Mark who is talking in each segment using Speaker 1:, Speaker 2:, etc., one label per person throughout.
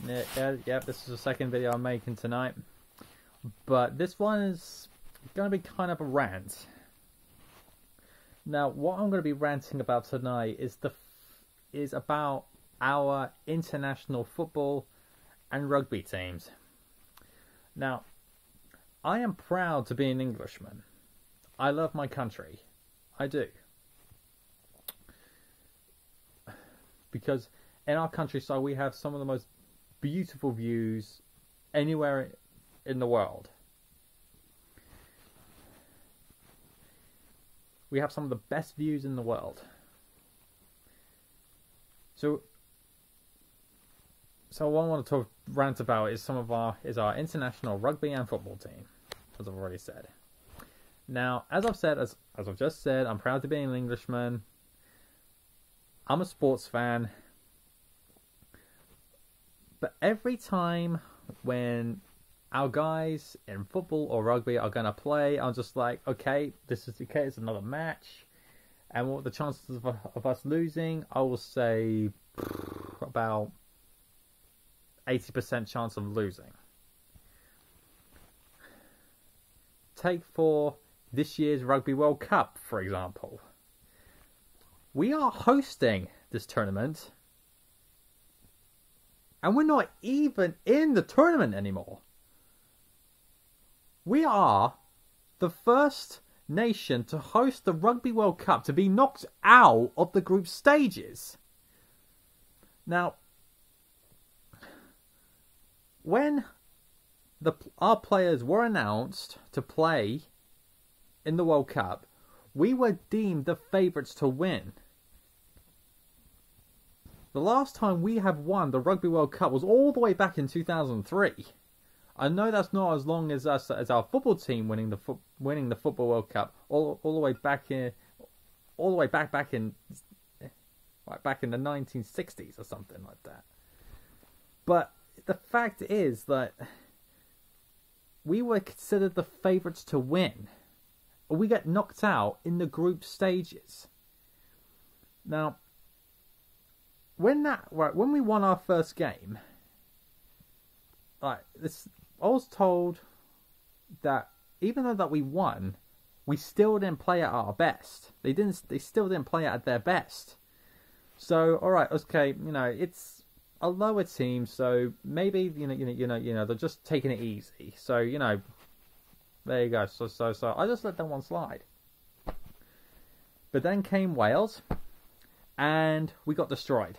Speaker 1: Yeah, this is the second video I'm making tonight. But this one is going to be kind of a rant. Now, what I'm going to be ranting about tonight is about our international football and rugby teams. Now, I am proud to be an Englishman. I love my country. I do. Because in our countryside we have some of the most beautiful views anywhere in the world. We have some of the best views in the world. So what I want to rant about is our international rugby and football team, as I've already said. Now, as I've just said, I'm proud to be an Englishman. I'm a sports fan. But every time when our guys in football or rugby are going to play, I'm just like, okay, it's another match. And what are the chances of us losing? I will say about 80% chance of losing. Take for this year's Rugby World Cup, for example. We are hosting this tournament, and we're not even in the tournament anymore. We are the first nation to host the Rugby World Cup to be knocked out of the group stages. Now, when our players were announced to play in the World Cup, we were deemed the favourites to win. The last time we have won the Rugby World Cup was all the way back in 2003. I know that's not as long as us as our football team winning the Football World Cup all the way back in the 1960s or something like that. But the fact is that we were considered the favourites to win. We get knocked out in the group stages. Now, when we won our first game, I was told that even though that we won, we still didn't play at our best. They still didn't play at their best. So, all right, okay, it's a lower team, so maybe they're just taking it easy. So there you go. So I just let that one slide. But then came Wales, and we got destroyed.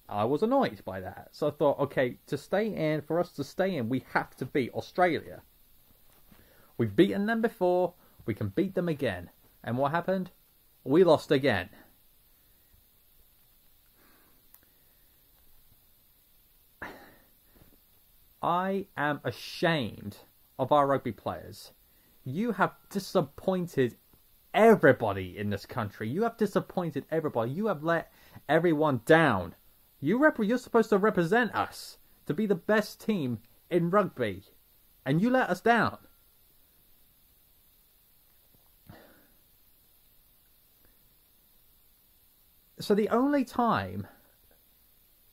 Speaker 1: I was annoyed by that. So I thought, okay, for us to stay in, we have to beat Australia. We've beaten them before, we can beat them again. And what happened? We lost again. I am ashamed of our rugby players. You have disappointed everybody in this country. You have disappointed everybody. You have let everyone down. You're supposed to represent us, to be the best team in rugby, and you let us down. So the only time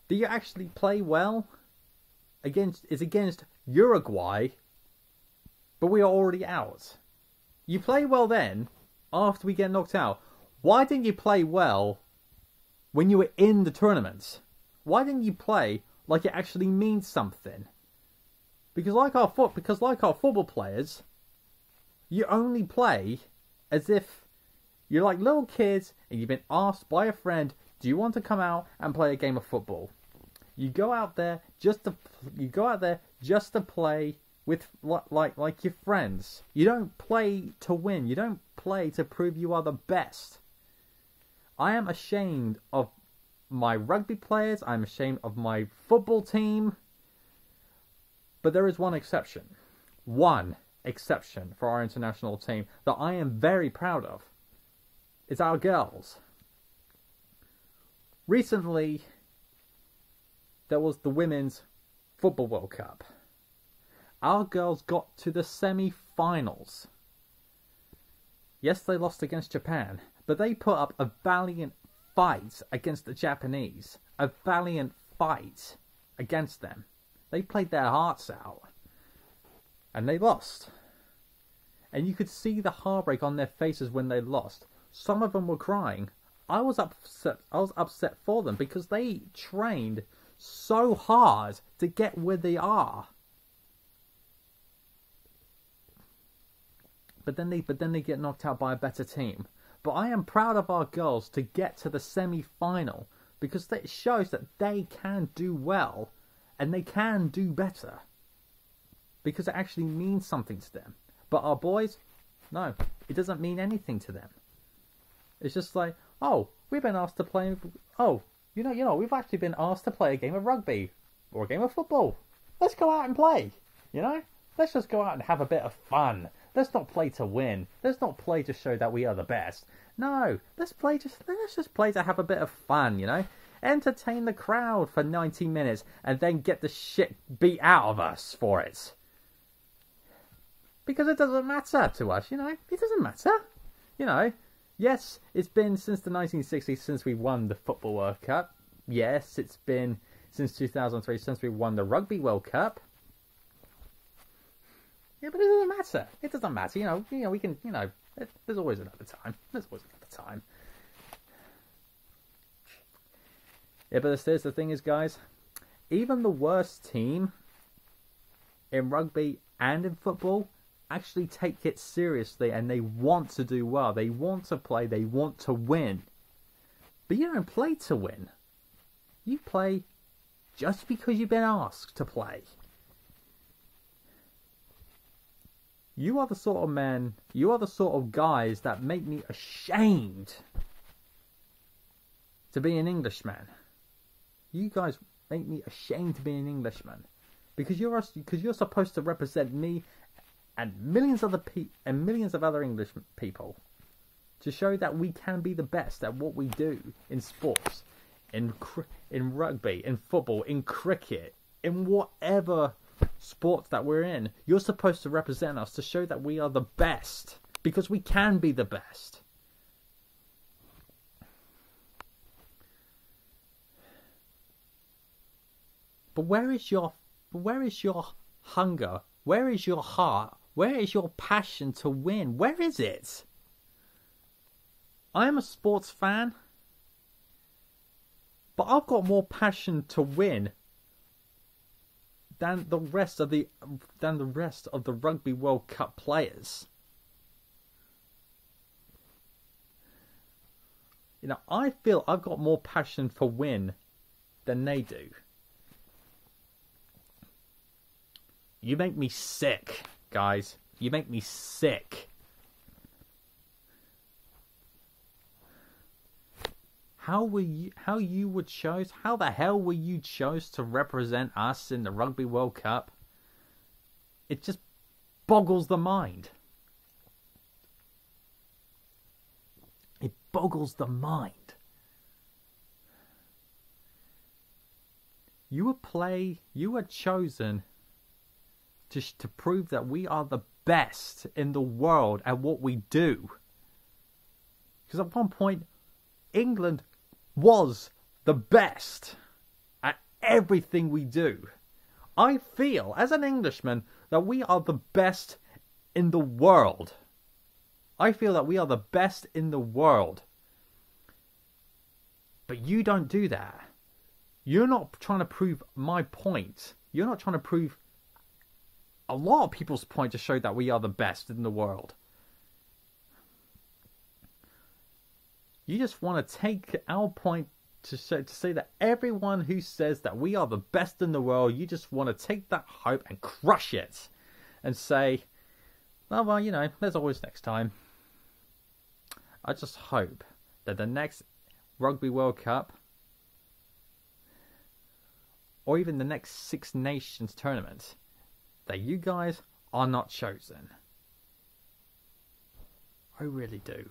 Speaker 1: that you actually play well is against Uruguay, but we are already out. You play well then, after we get knocked out. Why didn't you play well when you were in the tournament? Why didn't you play like it actually means something? Because like our football players, you only play as if you're like little kids and you've been asked by a friend, do you want to come out and play a game of football? You go out there just to play with like your friends. You don't play to win. You don't play to prove you are the best. I am ashamed of my rugby players. I'm ashamed of my football team. But there is one exception. One exception for our international team that I am very proud of. It's our girls. Recently, there was the Women's Football World Cup. Our girls got to the semi-finals. Yes, they lost against Japan, but they put up a valiant fight against the Japanese. A valiant fight. against them. They played their hearts out. And they lost. And you could see the heartbreak on their faces when they lost. Some of them were crying. I was upset for them because they trained so hard to get where they are. But then they get knocked out by a better team. But I am proud of our girls to get to the semi-final because it shows that they can do well and they can do better. Because it actually means something to them. But our boys, no, it doesn't mean anything to them. It's just like, oh, we've been asked to play. Oh, you know, we've actually been asked to play a game of rugby or a game of football. Let's go out and play. You know, let's just go out and have a bit of fun. Let's not play to win. Let's not play to show that we are the best. No, let's just play to have a bit of fun. You know, entertain the crowd for 90 minutes and then get the shit beat out of us for it. Because it doesn't matter to us, you know. It doesn't matter. You know, yes, it's been since the 1960s since we won the Football World Cup. Yes, it's been since 2003 since we won the Rugby World Cup. Yeah, but it doesn't matter. It doesn't matter. You know, we can, there's always another time. There's always another time. Yeah, but the thing is, guys, even the worst team in rugby and in football actually take it seriously and they want to do well. They want to play. They want to win. But you don't play to win. You play just because you've been asked to play. You are the sort of men, you are the sort of guys that make me ashamed to be an Englishman. You guys make me ashamed to be an Englishman. Because you're supposed to represent me and millions of other English people to show that we can be the best at what we do in sports, in rugby, in football, in cricket, in whatever sports that we're in. You're supposed to represent us to show that we are the best because we can be the best. But where is your hunger? Where is your heart? Where is your passion to win? Where is it? I am a sports fan, but I've got more passion to win than the rest of the Rugby World Cup players. You know, I feel I've got more passion for win than they do. You make me sick, guys. You make me sick. How the hell were you chose to represent us in the Rugby World Cup? It just boggles the mind. It boggles the mind. You were chosen to prove that we are the best in the world at what we do. Because at one point, England was the best at everything we do. I feel, as an Englishman, that we are the best in the world. I feel that we are the best in the world. But you don't do that. You're not trying to prove my point. You're not trying to prove a lot of people's point to show that we are the best in the world. You just want to take our point to say that everyone who says that we are the best in the world, you just want to take that hope and crush it and say, oh, well, you know, there's always next time. I just hope that the next Rugby World Cup or even the next Six Nations tournament that you guys are not chosen. I really do.